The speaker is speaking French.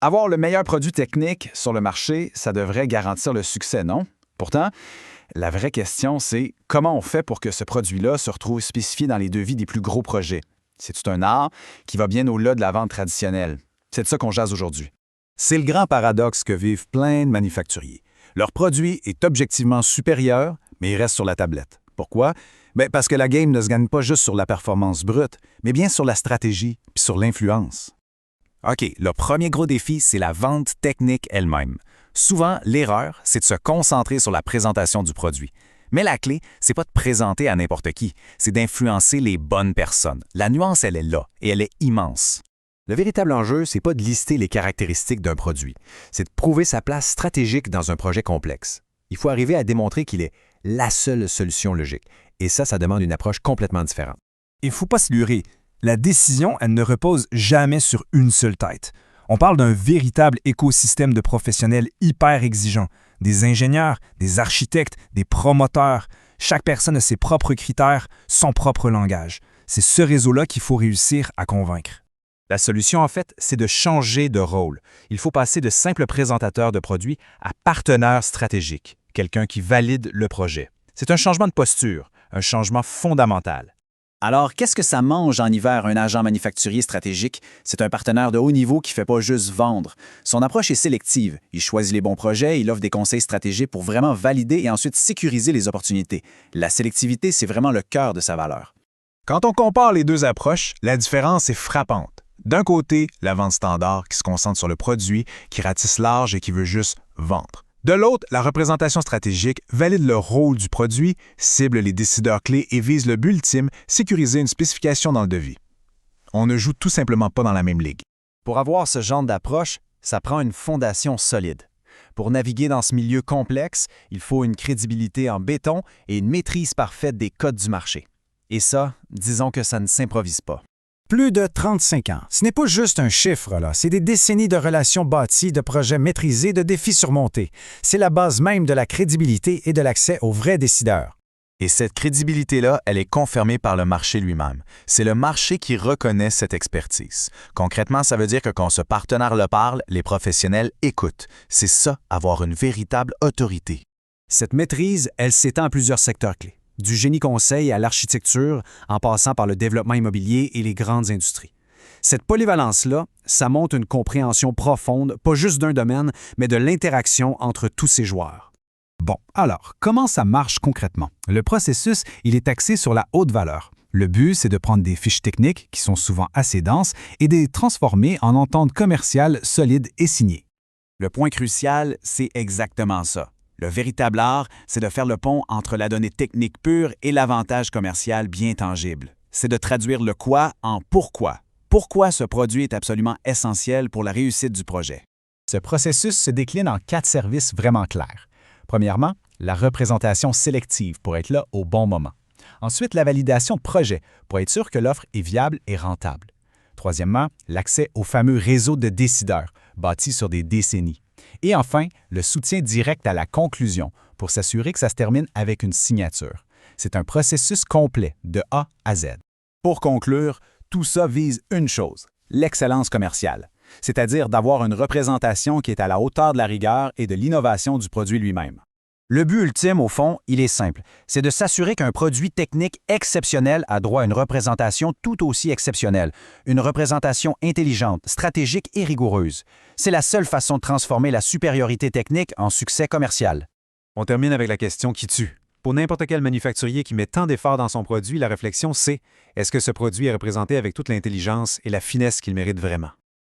Avoir le meilleur produit technique sur le marché, ça devrait garantir le succès, non? Pourtant, la vraie question, c'est comment on fait pour que ce produit-là se retrouve spécifié dans les devis des plus gros projets? C'est tout un art qui va bien au-delà de la vente traditionnelle. C'est de ça qu'on jase aujourd'hui. C'est le grand paradoxe que vivent plein de manufacturiers. Leur produit est objectivement supérieur, mais il reste sur la tablette. Pourquoi? Bien, parce que la game ne se gagne pas juste sur la performance brute, mais bien sur la stratégie puis sur l'influence. OK, le premier gros défi, c'est la vente technique elle-même. Souvent, l'erreur, c'est de se concentrer sur la présentation du produit. Mais la clé, c'est pas de présenter à n'importe qui, c'est d'influencer les bonnes personnes. La nuance, elle est là, et elle est immense. Le véritable enjeu, c'est pas de lister les caractéristiques d'un produit, c'est de prouver sa place stratégique dans un projet complexe. Il faut arriver à démontrer qu'il est la seule solution logique. Et ça demande une approche complètement différente. Il ne faut pas se leurrer. La décision, elle ne repose jamais sur une seule tête. On parle d'un véritable écosystème de professionnels hyper exigeants. Des ingénieurs, des architectes, des promoteurs. Chaque personne a ses propres critères, son propre langage. C'est ce réseau-là qu'il faut réussir à convaincre. La solution, en fait, c'est de changer de rôle. Il faut passer de simple présentateur de produits à partenaire stratégique, quelqu'un qui valide le projet. C'est un changement de posture, un changement fondamental. Alors, qu'est-ce que ça mange en hiver un agent manufacturier stratégique? C'est un partenaire de haut niveau qui ne fait pas juste vendre. Son approche est sélective. Il choisit les bons projets, il offre des conseils stratégiques pour vraiment valider et ensuite sécuriser les opportunités. La sélectivité, c'est vraiment le cœur de sa valeur. Quand on compare les deux approches, la différence est frappante. D'un côté, la vente standard qui se concentre sur le produit, qui ratisse large et qui veut juste vendre. De l'autre, la représentation stratégique valide le rôle du produit, cible les décideurs clés et vise le but ultime, sécuriser une spécification dans le devis. On ne joue tout simplement pas dans la même ligue. Pour avoir ce genre d'approche, ça prend une fondation solide. Pour naviguer dans ce milieu complexe, il faut une crédibilité en béton et une maîtrise parfaite des codes du marché. Et ça, disons que ça ne s'improvise pas. Plus de 35 ans. Ce n'est pas juste un chiffre, là. C'est des décennies de relations bâties, de projets maîtrisés, de défis surmontés. C'est la base même de la crédibilité et de l'accès aux vrais décideurs. Et cette crédibilité-là, elle est confirmée par le marché lui-même. C'est le marché qui reconnaît cette expertise. Concrètement, ça veut dire que quand ce partenaire le parle, les professionnels écoutent. C'est ça, avoir une véritable autorité. Cette maîtrise, elle s'étend à plusieurs secteurs clés. Du génie conseil à l'architecture, en passant par le développement immobilier et les grandes industries. Cette polyvalence-là, ça montre une compréhension profonde, pas juste d'un domaine, mais de l'interaction entre tous ces joueurs. Bon, alors, comment ça marche concrètement? Le processus, il est axé sur la haute valeur. Le but, c'est de prendre des fiches techniques, qui sont souvent assez denses, et de les transformer en ententes commerciales solides et signées. Le point crucial, c'est exactement ça. Le véritable art, c'est de faire le pont entre la donnée technique pure et l'avantage commercial bien tangible. C'est de traduire le quoi en pourquoi. Pourquoi ce produit est absolument essentiel pour la réussite du projet. Ce processus se décline en 4 services vraiment clairs. Premièrement, la représentation sélective pour être là au bon moment. Ensuite, la validation de projet pour être sûr que l'offre est viable et rentable. Troisièmement, l'accès au fameux réseau de décideurs, bâti sur des décennies. Et enfin, le soutien direct à la conclusion pour s'assurer que ça se termine avec une signature. C'est un processus complet de A à Z. Pour conclure, tout ça vise une chose, l'excellence commerciale, c'est-à-dire d'avoir une représentation qui est à la hauteur de la rigueur et de l'innovation du produit lui-même. Le but ultime, au fond, il est simple, c'est de s'assurer qu'un produit technique exceptionnel a droit à une représentation tout aussi exceptionnelle, une représentation intelligente, stratégique et rigoureuse. C'est la seule façon de transformer la supériorité technique en succès commercial. On termine avec la question qui tue. Pour n'importe quel manufacturier qui met tant d'efforts dans son produit, la réflexion c'est: est-ce que ce produit est représenté avec toute l'intelligence et la finesse qu'il mérite vraiment?